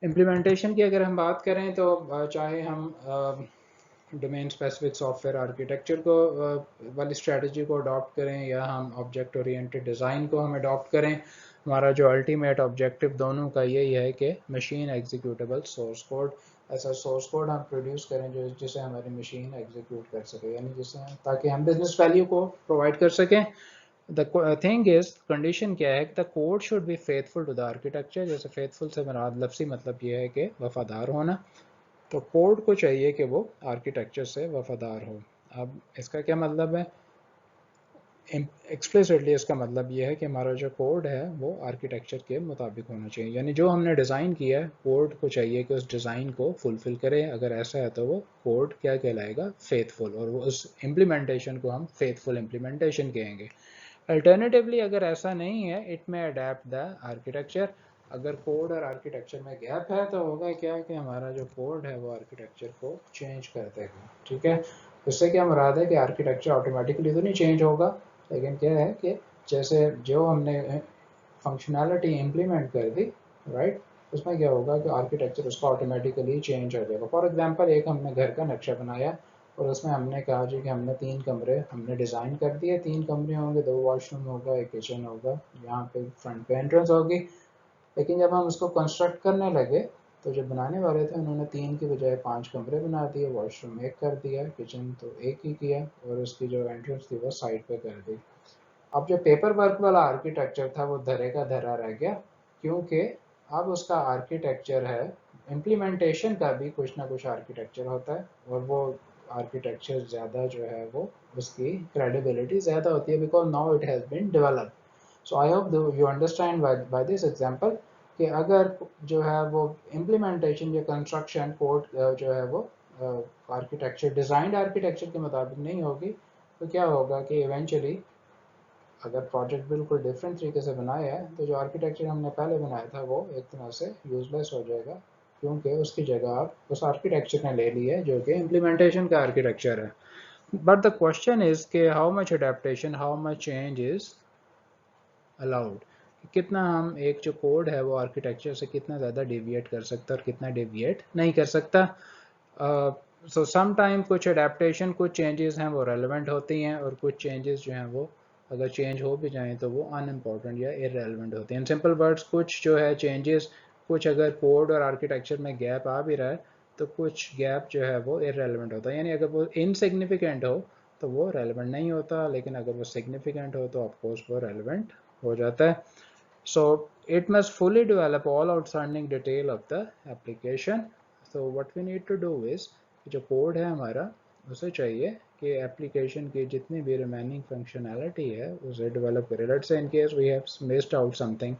Implementation की अगर हम बात करें तो चाहे हम डोमेन स्पेसिफिक सॉफ्टवेयर आर्किटेक्चर को वाली स्ट्रेटजी को अडॉप्ट करें या हम ऑब्जेक्ट ओरिएंटेड डिज़ाइन को हम अडॉप्ट करें, हमारा जो अल्टीमेट ऑब्जेक्टिव दोनों का यही है कि मशीन एग्जीक्यूटेबल सोर्स कोड, ऐसा सोर्स कोड हम प्रोड्यूस करें जो जिसे हमारी मशीन एग्जीक्यूट कर सके, यानी जिसे ताकि हम बिजनेस वैल्यू को प्रोवाइड कर सकें। द थिंग इज, कंडीशन क्या है, the code should be faithful to the architecture. जैसे फेथफुल से मुराद लफ्सी मतलब ये है कि वफादार होना, तो कोड को चाहिए कि वो आर्किटेक्चर से वफादार हो। अब इसका क्या मतलब है, एक्सप्लिसिटली इसका मतलब ये है कि हमारा जो कोड है वो आर्किटेक्चर के मुताबिक होना चाहिए, यानी जो हमने डिज़ाइन किया है कोड को चाहिए कि उस डिज़ाइन को फुलफ़िल करे। अगर ऐसा है तो वो कोड क्या कहलाएगा, फेथफुल, और वो उस इम्प्लीमेंटेशन को हम फेथफुल इम्प्लीमेंटेशन कहेंगे। अल्टरनेटिवली अगर ऐसा नहीं है, इट में अडेप्ट द आर्किटेक्चर। अगर कोड और आर्किटेक्चर में गैप है तो होगा क्या कि हमारा जो कोड है वो आर्किटेक्चर को चेंज कर देगा। ठीक है, इससे क्या मुराद है कि आर्किटेक्चर ऑटोमेटिकली तो नहीं चेंज होगा, लेकिन क्या है कि जैसे जो हमने फंक्शनैलिटी इम्प्लीमेंट कर दी, राइट, उसमें क्या होगा कि आर्किटेक्चर उसका ऑटोमेटिकली चेंज हो जाएगा। फॉर एग्जांपल एक हमने घर का नक्शा बनाया और उसमें हमने कहा जी कि हमने 3 कमरे हमने डिज़ाइन कर दिए, 3 कमरे होंगे, 2 वॉशरूम होगा, एक किचन होगा, यहाँ पे फ्रंट पे एंट्रेंस होगी। लेकिन जब हम उसको कंस्ट्रक्ट करने लगे तो जो बनाने वाले थे उन्होंने 3 की बजाय 5 कमरे बना दिए, वॉशरूम एक कर दिया, किचन तो एक ही किया, और उसकी जो एंट्रेंस थी वो साइड पे कर दी। अब जो पेपर वर्क वाला आर्किटेक्चर था वो धरे का धरा रह गया, क्योंकि अब उसका आर्किटेक्चर है, इम्प्लीमेंटेशन का भी कुछ ना कुछ आर्किटेक्चर होता है, और वो आर्किटेक्चर ज़्यादा जो है वो उसकी क्रेडिबिलिटी ज़्यादा होती है, because now it has been developed. So I hope you understand by this example कि अगर जो है वो इम्प्लीमेंटेशन या कंस्ट्रक्शन कोड जो है वो आर्किटेक्चर डिज़ाइंड आर्किटेक्चर के मुताबिक नहीं होगी, तो क्या होगा कि इवेंचुअली अगर प्रोजेक्ट बिल्कुल डिफरेंट तरीके से बनाया है तो जो आर्किटेक्चर हमने पहले बनाया था वो एक तरह से यूजलेस हो जाएगा, क्योंकि उसकी जगह आप उस आर्किटेक्चर ने ले ली है जो कि इम्प्लीमेंटेशन का आर्किटेक्चर है। बट द क्वेश्चन इज कि how much adaptation, how much change is allowed, कितना हम एक जो कोड है वो आर्किटेक्चर से कितना ज़्यादा डेविएट कर सकता है और कितना डेविएट नहीं कर सकता। सो सम टाइम कुछ अडेप्टेशन, कुछ चेंजेस हैं वो रेलेवेंट होती हैं, और कुछ चेंजेस जो हैं वो अगर चेंज हो भी जाएं तो वो अनइम्पॉर्टेंट या इरेलेवेंट होते हैं। इन सिंपल वर्ड्स, कुछ जो है चेंजेस, कुछ अगर कोड और आर्किटेक्चर में गैप आ भी रहा है तो कुछ गैप जो है वो इरेलेवेंट होता है, यानी अगर वो इनसिग्निफिकेंट हो तो वो रेलेवेंट नहीं होता, लेकिन अगर वो सिग्निफिकेंट हो तो ऑफकोर्स वो रेलेवेंट हो जाता है। So it must fully develop all outstanding detail of the application. So what we need to do is, जो कोड है हमारा उसे चाहिए कि एप्लीकेशन की जितनी भी रिमेनिंग फंक्शनैलिटी है उसे डेवलप करे। Let's say in case we have missed out something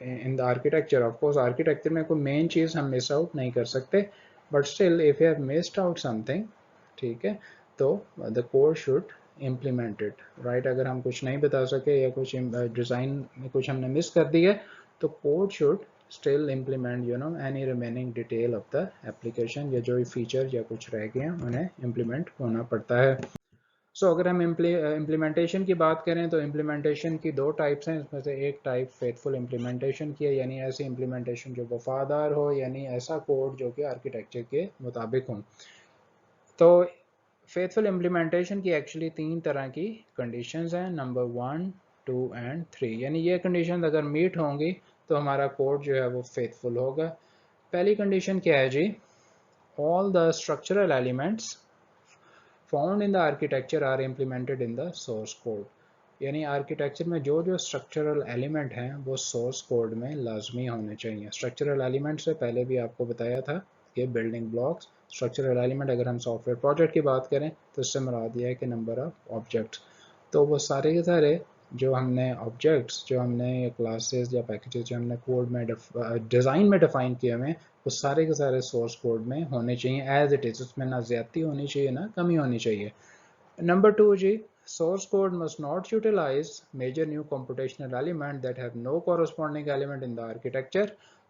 in the architecture, of course architecture में कोई मेन चीज़ हम मिस आउट नहीं कर सकते, but still if you have missed out something, ठीक है, तो the code should implemented, right. अगर हम कुछ नहीं बता सके या कुछ डिज़ाइन में कुछ हमने मिस कर दिया तो code should still implement any remaining detail of the application, या जो फीचर या कुछ रह गए हैं उन्हें इम्प्लीमेंट होना पड़ता है। अगर हम इम्प्लीमेंटेशन की बात करें तो इम्प्लीमेंटेशन की 2 टाइप्स हैं। इसमें से एक टाइप फेथफुल इम्प्लीमेंटेशन की है, यानी ऐसी इम्प्लीमेंटेशन जो वफादार हो, यानी ऐसा कोड जो कि आर्किटेक्चर के मुताबिक हो। तो फेथफुल इम्प्लीमेंटेशन की एक्चुअली 3 तरह की कंडीशंस हैं, नंबर 1, 2 एंड 3, यानी ये कंडीशंस अगर मीट होंगी तो हमारा कोड जो है वो फेथफुल होगा। पहली कंडीशन क्या है जी, all the structural elements found in the architecture are implemented in the source code, यानी आर्किटेक्चर में जो जो स्ट्रक्चरल एलिमेंट हैं वो सोर्स कोड में लाजमी होने चाहिए। स्ट्रक्चरल एलिमेंट से पहले भी आपको बताया था कि बिल्डिंग ब्लॉक्स, स्ट्रक्चरल एलिमेंट, अगर हम सॉफ्टवेयर प्रोजेक्ट की बात करें तो इससे मुराद दिया है कि नंबर ऑफ ऑब्जेक्ट्स, तो वो सारे के सारे जो हमने ऑब्जेक्ट्स, जो हमने क्लासेस या पैकेजेस जो हमने कोड में डिज़ाइन में डिफ़ाइन किए हुए हैं, वो सारे के सारे सोर्स कोड में होने चाहिए एज इट इज़, उसमें ना ज़्यादती होनी चाहिए ना कमी होनी चाहिए। Number 2 ji, source code must not utilize major new computational element that have no corresponding element in the architecture।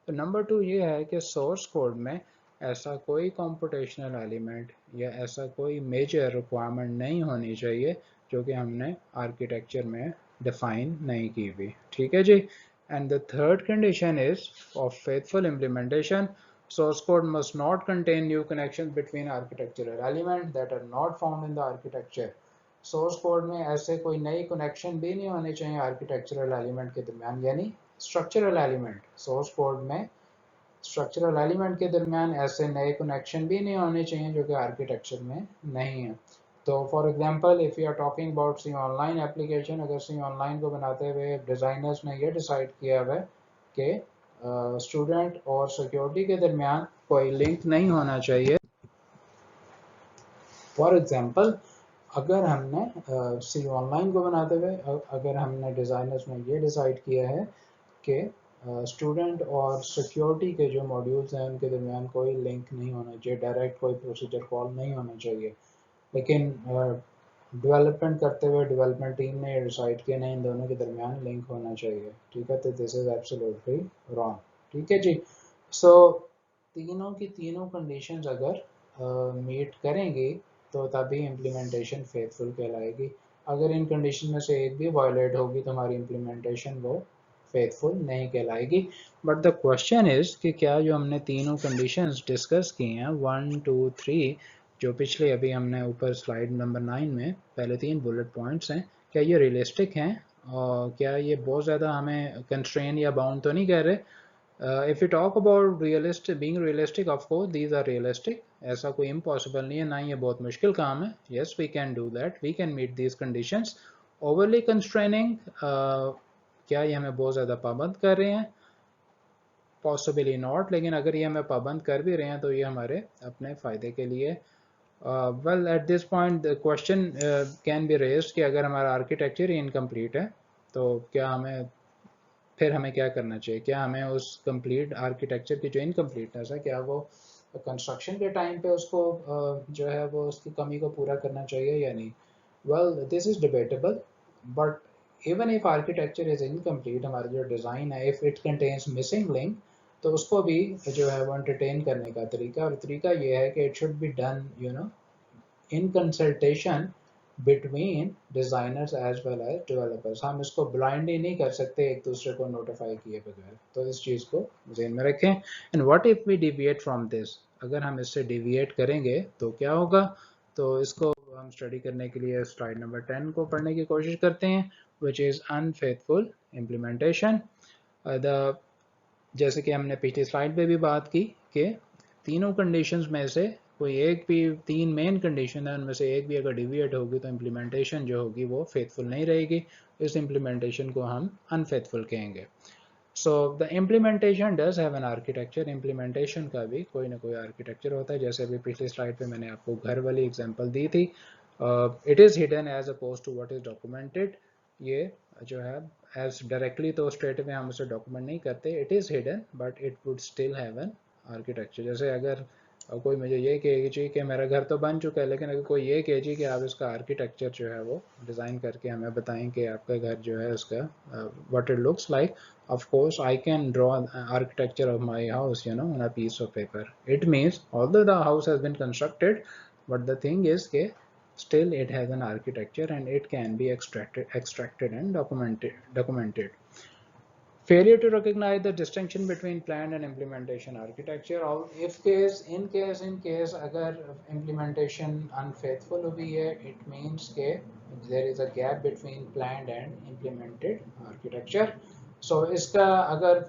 तो नंबर 2 ये है कि source code में ऐसा कोई computational element या ऐसा कोई major requirement नहीं होनी चाहिए जो कि हमने architecture में define नहीं की हुई। ठीक है जी, And the third condition is of faithful implementation. Source code must not contain new connections between architectural elements that are not found in the architecture. Source code में ऐसे कोई नई कनेक्शन भी नहीं होने चाहिए आर्किटेक्चरल एलिमेंट के दरमियान, यानी स्ट्रक्चरल एलिमेंट सोर्स कोड में स्ट्रक्चरल एलिमेंट के दरमियान ऐसे नए कनेक्शन भी नहीं होने चाहिए जो कि आर्किटेक्चर में नहीं है. तो for example if you are talking about C online application, अगर सी ऑनलाइन को बनाते हुए डिज़ाइनर्स ने ये डिसाइड किया हुआ है कि स्टूडेंट और सिक्योरिटी के दरमियान कोई लिंक नहीं होना चाहिए. फॉर एग्जांपल अगर हमने सी ऑनलाइन को बनाते हुए अगर हमने डिज़ाइनर्स ने ये डिसाइड किया है कि स्टूडेंट और सिक्योरिटी के जो मॉड्यूल्स हैं उनके दरमियान कोई लिंक नहीं होना चाहिए, डायरेक्ट कोई प्रोसीजर कॉल नहीं होना चाहिए, लेकिन डेवलपमेंट करते हुए डेवलपमेंट टीम ने ये डिसाइड किया नहीं इन दोनों के दरमियान लिंक होना चाहिए. ठीक है, तो दिस इज़ एब्सोल्युटली रॉन्ग. ठीक है जी. सो तीनों की तीनों कंडीशंस अगर मीट करेंगी तो तभी इम्प्लीमेंटेशन फेथफुल कहलाएगी. अगर इन कंडीशन में से एक भी वायलेट होगी तो हमारी इम्प्लीमेंटेशन वो फेथफुल नहीं कहलाएगी. बट द क्वेश्चन इज कि क्या जो हमने तीनों कंडीशंस डिस्कस की हैं 1 2 3 जो पिछले अभी हमने ऊपर स्लाइड नंबर 9 में पहले 3 बुलेट पॉइंट्स हैं, क्या ये रियलिस्टिक हैं और क्या ये बहुत ज़्यादा हमें कंस्ट्रेन या बाउंड तो नहीं कर रहे. If you talk about being realistic, of course these are realistic. ऐसा कोई impossible नहीं है, ना ये बहुत मुश्किल काम है. Yes, we can do that. We can meet these conditions. Overly constraining, क्या ये हमें बहुत ज़्यादा पाबंद कर रहे हैं? Possibly not. लेकिन अगर ये हमें पाबंद कर भी रहे हैं तो ये हमारे अपने फ़ायदे के लिए. Well, at this point the question can be raised कि अगर हमारा आर्किटेक्चर ही इनकम्प्लीट है तो क्या हमें फिर हमें क्या करना चाहिए. क्या हमें उस कंप्लीट आर्किटेक्चर की जो इनकम्प्लीटनेस है क्या वो कंस्ट्रक्शन के टाइम पे उसको जो है वो उसकी कमी को पूरा करना चाहिए या नहीं. Well this is debatable, but even if architecture is incomplete, हमारा जो डिज़ाइन है if it contains missing link तो उसको भी जो है वो एंटरटेन करने का तरीका, और तरीका ये है कि it should be done in consultation between designers as well as developers. हम इसको blindly नहीं कर सकते एक दूसरे को notify किए बगैर, तो इस चीज़ को ध्यान में रखें. And what if we deviate from this? अगर हम इससे deviate करेंगे तो क्या होगा. तो इसको हम स्टडी करने के लिए स्लाइड नंबर 10 को पढ़ने की कोशिश करते हैं, which is unfaithful implementation. जैसे कि हमने पिछली स्लाइड पे भी बात की कि तीनों कंडीशंस में से कोई एक भी, तीन मेन कंडीशन है उनमें से एक भी अगर डिविएट होगी तो इम्प्लीमेंटेशन जो होगी वो फेथफुल नहीं रहेगी. इस इम्प्लीमेंटेशन को हम अनफेथफुल कहेंगे. So the implementation does have an architecture. Implementation का भी कोई ना कोई आर्किटेक्चर होता है. जैसे अभी पिछली स्लाइड पे मैंने आपको घर वाली एग्जांपल दी थी. It is hidden as oppose to what is documented. ये जो है एज डायरेक्टली तो स्ट्रेट में हम उसे डॉक्यूमेंट नहीं करते. It is hidden but it would still have an architecture. जैसे अगर कोई मुझे ये कहे जी कि मेरा घर तो बन चुका है, लेकिन अगर कोई ये कहे जी कि आप इसका आर्किटेक्चर जो है वो डिज़ाइन करके हमें बताएं कि आपका घर जो है उसका what it looks like. Of course, I can draw architecture of my house, on a piece of paper. It means although the house has been constructed, but the thing is that still it has an architecture and it can be extracted and documented. Failure to recognize the distinction between planned and implementation architecture. और in case अगर implementation unfaithful हुई है, it means कि there is a gap between planned and implemented architecture. So इसका अगर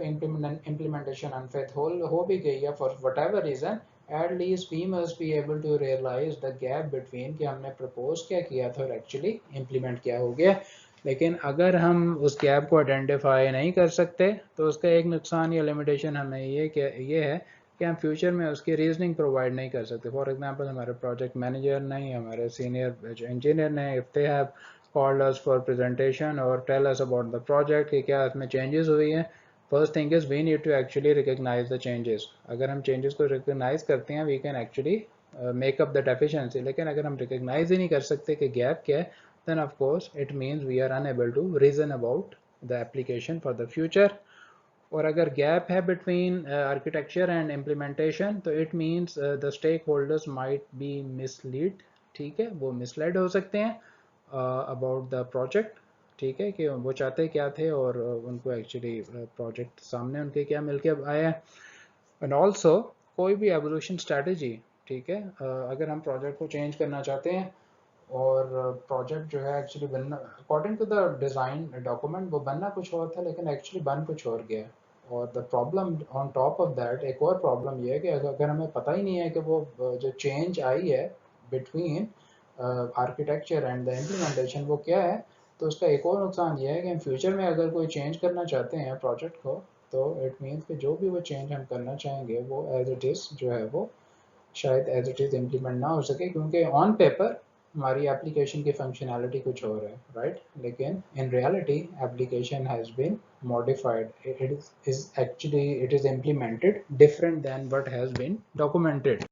implementation unfaithful हो भी गई है for whatever reason, at least we must be able to realize the gap between कि हमने propose क्या किया था और actually implement क्या हो गया. लेकिन अगर हम उस गैप को आइडेंटिफाई नहीं कर सकते तो उसका एक नुकसान या लिमिटेशन हमें ये है कि हम फ्यूचर में उसकी रीजनिंग प्रोवाइड नहीं कर सकते. फॉर एग्जांपल हमारे प्रोजेक्ट मैनेजर नहीं, हमारे सीनियर इंजीनियर ने, if they have called us for presentation और tell us about the project कि क्या इसमें चेंजेस हुई हैं, first thing is we need to actually recognize the changes. अगर हम चेंजेस को रिकग्नाइज करते हैं we can actually make up the deficiency. लेकिन अगर हम रिकग्नाइज ही नहीं कर सकते कि गैप क्या है, then of course it means we are unable to reason about the application for the future. और अगर gap है between architecture and implementation तो it means the stakeholders might be misled. ठीक है, वो misled हो सकते हैं about the project. ठीक है, कि वो चाहते क्या थे और उनको एक्चुअली प्रोजेक्ट सामने उनके क्या मिल के आया है। एंड ऑल्सो कोई भी एवोल्यूशन स्ट्रेटजी, ठीक है, अगर हम प्रोजेक्ट को चेंज करना चाहते हैं और प्रोजेक्ट जो है एक्चुअली बनना according to the design document वो बनना कुछ और था, लेकिन एक्चुअली बन कुछ और गया। और the problem on top of that, एक और प्रॉब्लम ये है कि अगर हमें पता ही नहीं है कि वो जो चेंज आई है between architecture and the implementation वो क्या है, तो उसका एक और नुकसान ये है कि हम फ्यूचर में अगर कोई चेंज करना चाहते हैं प्रोजेक्ट को, तो इट मीन्स कि जो भी वो चेंज हम करना चाहेंगे वो एज इट इज़ जो है वो शायद एज इट इज़ इम्प्लीमेंट ना हो सके, क्योंकि ऑन पेपर हमारी एप्लीकेशन की फंक्शनैलिटी कुछ और है, राइट, लेकिन in reality application has been modified. It is actually it is implemented different than what has been documented.